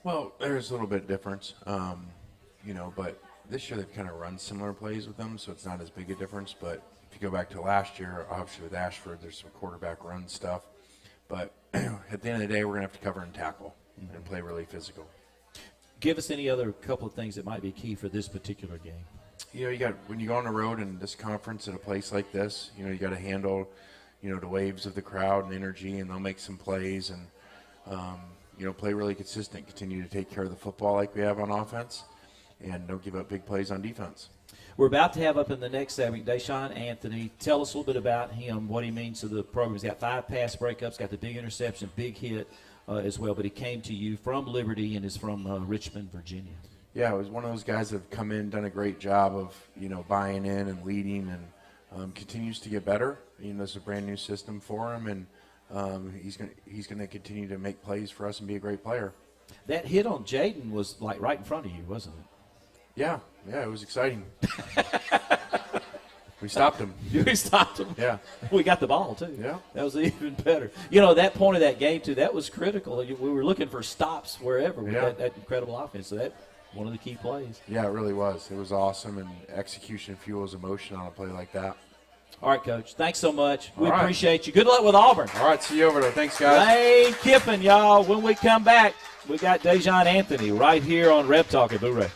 Well, there's a little bit of difference, but this year they've kind of run similar plays with them, so it's not as big a difference. But if you go back to last year, obviously with Ashford, there's some quarterback run stuff. But at the end of the day, we're going to have to cover and tackle and play really physical. Give us any other couple of things that might be key for this particular game. You got when you go on the road in this conference at a place like this, you got to handle, the waves of the crowd and energy, and they'll make some plays and, play really consistent, continue to take care of the football like we have on offense, and don't give up big plays on defense. We're about to have up in the next segment Dejon Anthony. Tell us a little bit about him, what he means to the program. He's got 5 pass breakups, got the big interception, big hit. as well, but he came to you from Liberty and is from Richmond, Virginia. Yeah, it was one of those guys that have come in, done a great job of, buying in and leading, and continues to get better. It's a brand new system for him, and he's going to continue to make plays for us and be a great player. That hit on Jaden was like right in front of you, wasn't it? Yeah, it was exciting. We stopped him. We stopped him. Yeah. We got the ball, too. Yeah. That was even better. That point of that game, too, that was critical. We were looking for stops wherever with that incredible offense. So that one of the key plays. Yeah, it really was. It was awesome, and execution fuels emotion on a play like that. All right, Coach. Thanks so much. We All right. appreciate you. Good luck with Auburn. All right, see you over there. Thanks, guys. Lane Kiffin, y'all. When we come back, we got Dejon Anthony right here on RebTalk at Blu-ray.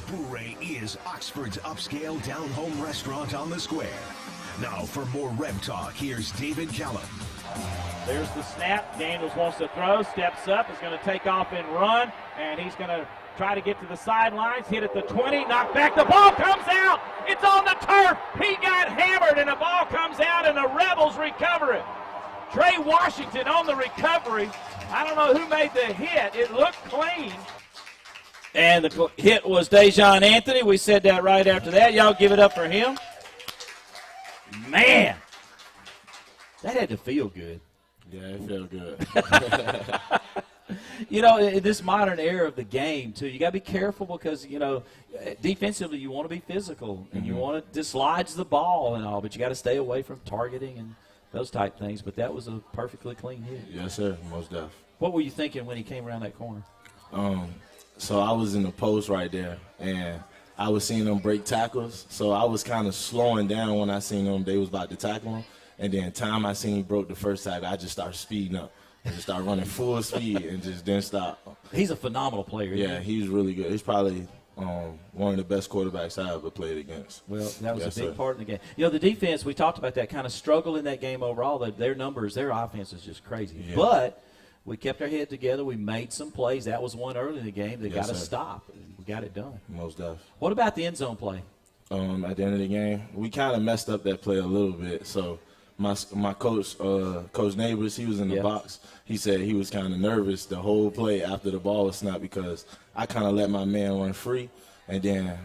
Blu-ray is Oxford's upscale down-home restaurant on the square. Now for more Reb Talk, here's David Callum. There's the snap. Daniels wants to throw, steps up, is going to take off and run, and he's going to try to get to the sidelines, hit at the 20, knock back, the ball comes out. It's on the turf. He got hammered, and the ball comes out, and the Rebels recover it. Trey Washington on the recovery. I don't know who made the hit. It looked clean. And the hit was Dejon Anthony. We said that right after that. Y'all give it up for him. Man, that had to feel good. Yeah, it felt good. In this modern era of the game, too, you got to be careful because, defensively you want to be physical and you want to dislodge the ball and all, but you got to stay away from targeting and those type things. But that was a perfectly clean hit. Yes, sir, most definitely. What were you thinking when he came around that corner? So I was in the post right there, and I was seeing them break tackles. So I was kind of slowing down when I seen them. They was about to tackle him. And then time I seen he broke the first tackle, I just started speeding up. And just started running full speed and just didn't stop. He's a phenomenal player. Yeah, he's really good. He's probably one of the best quarterbacks I ever played against. Well, that was Yes, a big sir. part in the game. The defense, we talked about that, kind of struggled in that game overall. Their numbers, their offense is just crazy. Yeah. But we kept our head together. We made some plays. That was one early in the game that Yes, got us sir. stopped. We got it done. Most definitely. What about the end zone play? At the end of the game, we kind of messed up that play a little bit. So my coach, Coach Neighbors, he was in the Yeah. box. He said he was kind of nervous the whole play after the ball was snapped because I kind of let my man run free. And then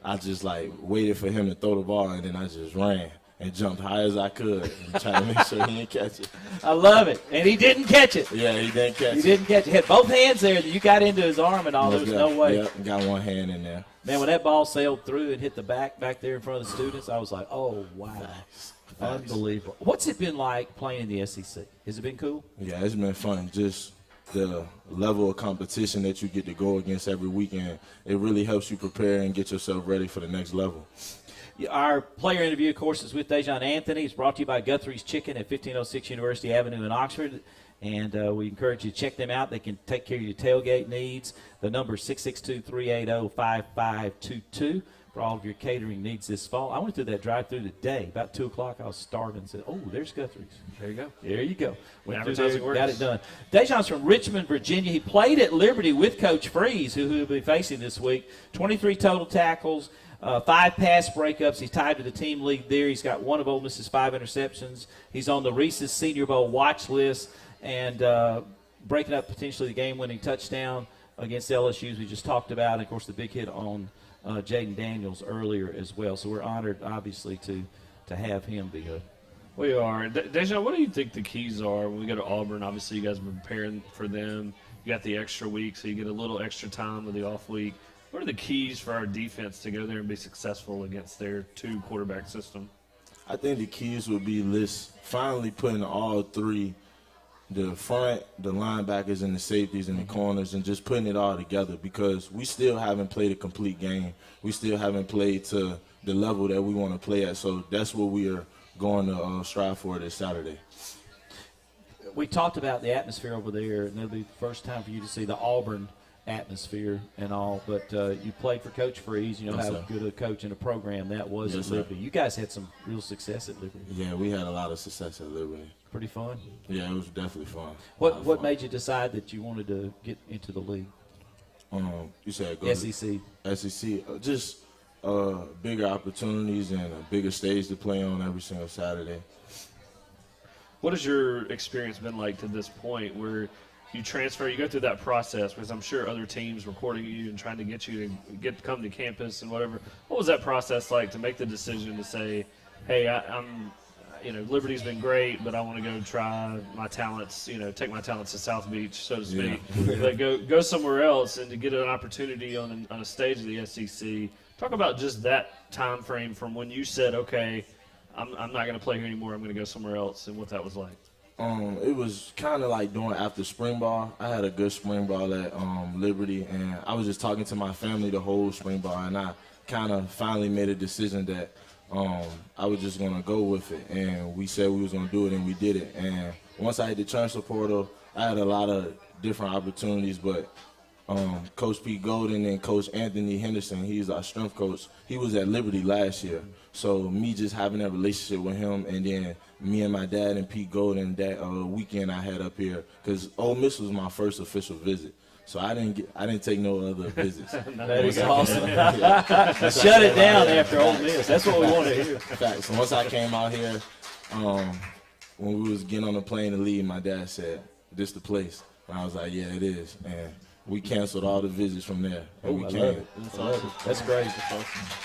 I just like waited for him to throw the ball, and then I just ran and jumped high as I could and tried to make sure he didn't catch it. I love it. And he didn't catch it. Yeah, he didn't catch it. He didn't catch it. He had both hands there. You got into his arm and all. There was no way. Yep, got one hand in there. Man, when that ball sailed through and hit the back there in front of the students, I was like, oh, wow. Facts. Unbelievable. What's it been like playing in the SEC? Has it been cool? Yeah, it's been fun. Just the level of competition that you get to go against every weekend, it really helps you prepare and get yourself ready for the next level. Our player interview, of course, is with Dejon Anthony. It's brought to you by Guthrie's Chicken at 1506 University Avenue in Oxford. And we encourage you to check them out. They can take care of your tailgate needs. The number is 662-380-5522 for all of your catering needs this fall. I went through that drive-through today. About 2 o'clock, I was starving and said, oh, there's Guthrie's. There you go. There you go. Went through Advertising there, works. got it done. Dejon's from Richmond, Virginia. He played at Liberty with Coach Freeze, who he'll be facing this week. 23 total tackles, 5 pass breakups. He's tied to the team lead there. He's got one of Ole Miss's 5 interceptions. He's on the Reese's Senior Bowl watch list and breaking up potentially the game-winning touchdown against LSU, as we just talked about. And, of course, the big hit on Jaden Daniels earlier as well. So we're honored, obviously, to have him be here. We are. Dejon, what do you think the keys are when we go to Auburn? Obviously, you guys have been preparing for them. You got the extra week, so you get a little extra time with the off week. What are the keys for our defense to go there and be successful against their 2-quarterback system? I think the keys would be finally putting all 3, the front, the linebackers, and the safeties and the corners, and just putting it all together, because we still haven't played a complete game. We still haven't played to the level that we want to play at. So that's what we are going to strive for this Saturday. We talked about the atmosphere over there, and it'll be the first time for you to see the Auburn atmosphere and all, but you played for Coach Freeze. You know Yes, how sir. good a coach in a program that was Yes, at sir. Liberty. You guys had some real success at Liberty. Yeah, we had a lot of success at Liberty. Pretty fun. Yeah, it was definitely fun. What made you decide that you wanted to get into the league? You said go SEC. SEC, just bigger opportunities and a bigger stage to play on every single Saturday. What has your experience been like to this point where you transfer, you go through that process, because I'm sure other teams were courting you and trying to get you to come to campus and whatever. What was that process like to make the decision to say, hey, Liberty's been great, but I want to go try my talents, take my talents to South Beach, so to speak. Like go somewhere else, and to get an opportunity on a stage of the SEC. Talk about just that time frame from when you said, okay, I'm not going to play here anymore, I'm going to go somewhere else, and what that was like. It was kind of like doing after spring ball. I had a good spring ball at Liberty, and I was just talking to my family the whole spring ball, and I kind of finally made a decision that I was just going to go with it. And we said we was going to do it, and we did it. And once I hit the transfer portal, I had a lot of different opportunities, but Coach Pete Golden and Coach Anthony Henderson, he's our strength coach, he was at Liberty last year. So me just having that relationship with him, and then me and my dad and Pete Golden that weekend I had up here, because Ole Miss was my first official visit. So I didn't take no other visits. That is awesome. Shut it down after Ole Miss. That's what we want to hear. Facts. So once I came out here, when we was getting on the plane to leave, my dad said, "This the place." And I was like, "Yeah, it is." And we canceled all the visits from there, and we I came. love it. That's awesome. That's great.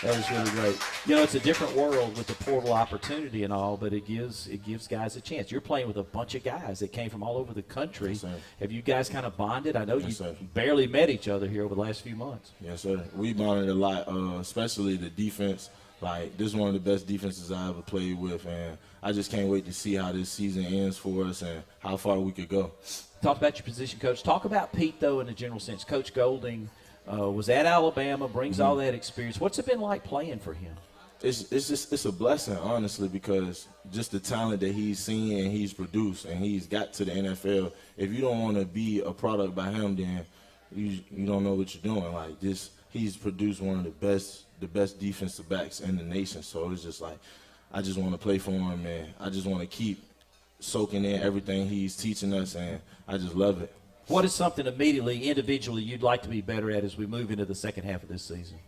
That was really great. It's a different world with the portal opportunity and all, but it gives guys a chance. You're playing with a bunch of guys that came from all over the country. Yes, sir. Have you guys kind of bonded? I know Yes, you sir. barely met each other here over the last few months. Yes, sir. We bonded a lot, especially the defense. Like, this is one of the best defenses I ever played with, and I just can't wait to see how this season ends for us and how far we could go. Talk about your position coach. Talk about Pete, though, in a general sense. Coach Golding was at Alabama, brings all that experience. What's it been like playing for him? It's a blessing, honestly, because just the talent that he's seen and he's produced and he's got to the NFL, if you don't want to be a product by him, then you don't know what you're doing. Like this, he's produced one of the best defensive backs in the nation. So it's just like, I just want to play for him, and I just want to keep soaking in everything he's teaching us, and I just love it. What is something immediately, individually, you'd like to be better at as we move into the second half of this season?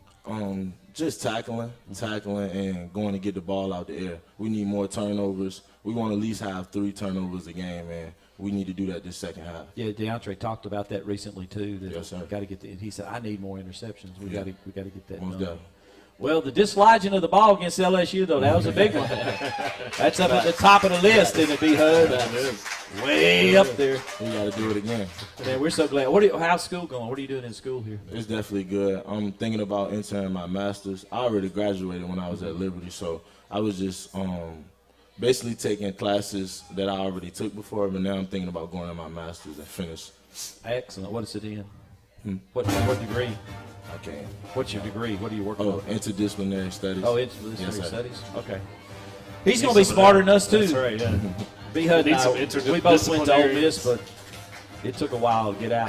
Just tackling, and going to get the ball out the air. We need more turnovers. We want to at least have 3 turnovers a game, and we need to do that this second half. Yeah, DeAndre talked about that recently too. That Yes, sir. got to get. He said, "I need more interceptions. We got to get that Most done." definitely. Well, the dislodging of the ball against LSU, though, that was a big one. That's up at the top of the list, isn't it, B-Hud? That is. Way up there. We got to do it again. Man, we're so glad. How's school going? What are you doing in school here? It's definitely good. I'm thinking about entering my master's. I already graduated when I was at Liberty, so I was just basically taking classes that I already took before, but now I'm thinking about going to my master's and finish. Excellent. What is it in? What degree? Okay. What's your degree? What are you working on? Interdisciplinary studies. Oh, interdisciplinary Yes, sir. studies? Okay. He's going to be smarter than us, too. That's right, yeah. B-Hud and Need some I, we both went to Ole interdisciplinary- Miss, but it took a while to get out.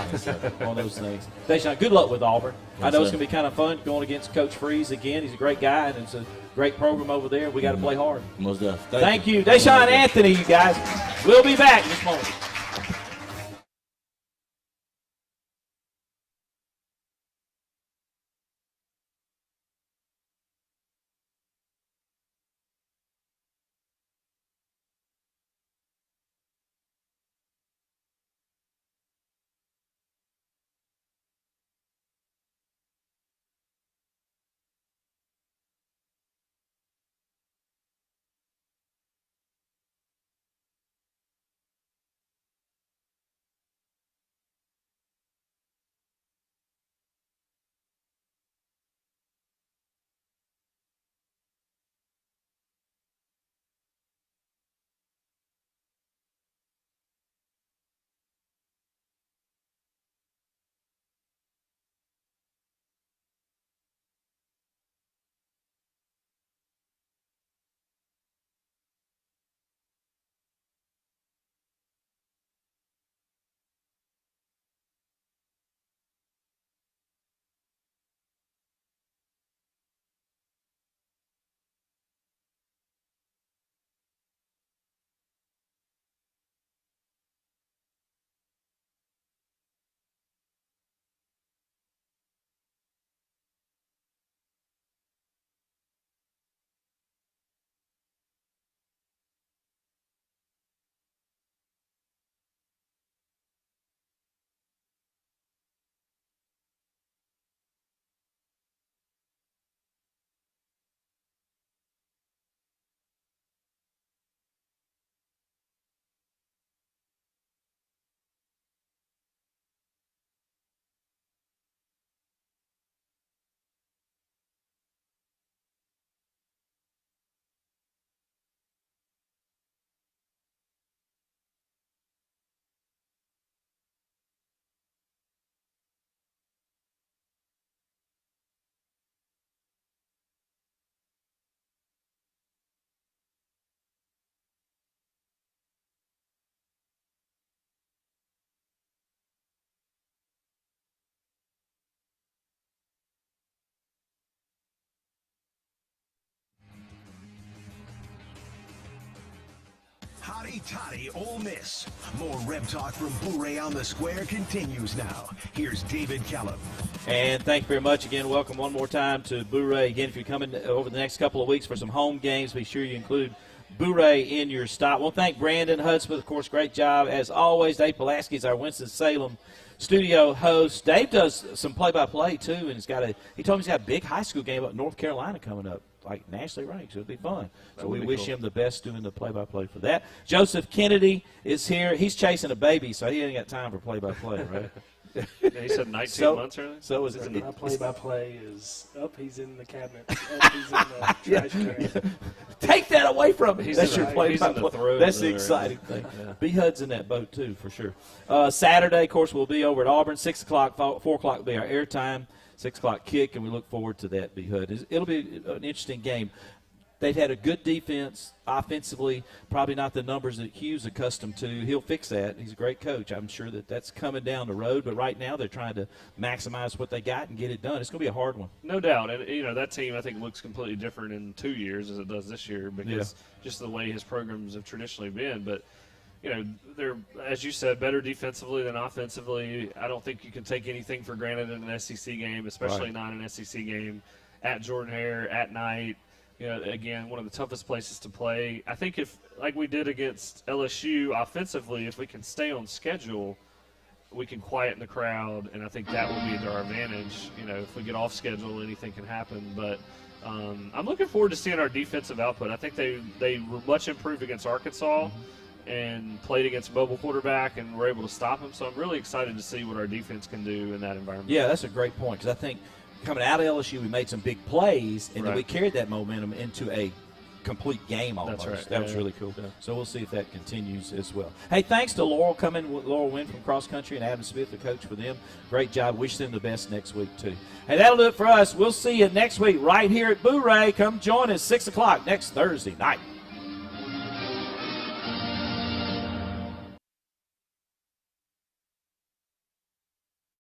One of those things. Dejon, good luck with Auburn. I know it's sir. going to be kind of fun going against Coach Freeze again. He's a great guy, and it's a great program over there. We got to play hard. Most definitely. Thank you. Dejon Anthony, you guys. We'll be back in this moment. Hotty toddy Ole Miss. More Reb Talk from Blu-ray on the Square continues now. Here's David Callum. And thank you very much again. Welcome one more time to Blu-ray. Again, if you're coming over the next couple of weeks for some home games, be sure you include Blu-ray in your stop. We'll thank Brandon Hudspeth, of course, great job. As always, Dave Pulaski is our Winston-Salem studio host. Dave does some play-by-play, too, and he told me he's got a big high school game up in North Carolina coming up, like nationally ranked, so it'll be fun. So we wish him the best doing the play-by-play for that. Joseph Kennedy is here. He's chasing a baby, so he ain't got time for play-by-play, right? Yeah, he said 19 months earlier. So is it? My play-by-play is up. He's in the cabinet. Up, he's in the trash can. Take that away from him. That's in your the- play he's by in the play. throes That's the there. exciting thing. Yeah. B-Hud's in that boat, too, for sure. Saturday, of course, we'll be over at Auburn. 6 o'clock, 4 o'clock will be our airtime. 6 o'clock kick, and we look forward to that, B-Hud. It'll be an interesting game. They've had a good defense offensively, probably not the numbers that Hugh's accustomed to. He'll fix that. He's a great coach. I'm sure that's coming down the road, but right now they're trying to maximize what they got and get it done. It's going to be a hard one. No doubt. And, that team, I think, looks completely different in 2 years as it does this year because just the way his programs have traditionally been. But, they're, as you said, better defensively than offensively. I don't think you can take anything for granted in an SEC game, especially not an SEC game at Jordan-Hare, at night. again, one of the toughest places to play. I think if, like we did against LSU offensively, if we can stay on schedule, we can quieten the crowd, and I think that will be to our advantage. If we get off schedule, anything can happen. But I'm looking forward to seeing our defensive output. I think they were much improved against Arkansas and played against mobile quarterback and were able to stop him. So I'm really excited to see what our defense can do in that environment. Yeah, that's a great point, because I think coming out of LSU, we made some big plays, and then we carried that momentum into a complete game almost. That's right. That was really cool. Yeah. So we'll see if that continues as well. Hey, thanks to Laurel Laurel Wynn from Cross Country and Adam Smith, the coach for them. Great job. Wish them the best next week, too. Hey, that'll do it for us. We'll see you next week right here at Boo Ray. Come join us 6 o'clock next Thursday night.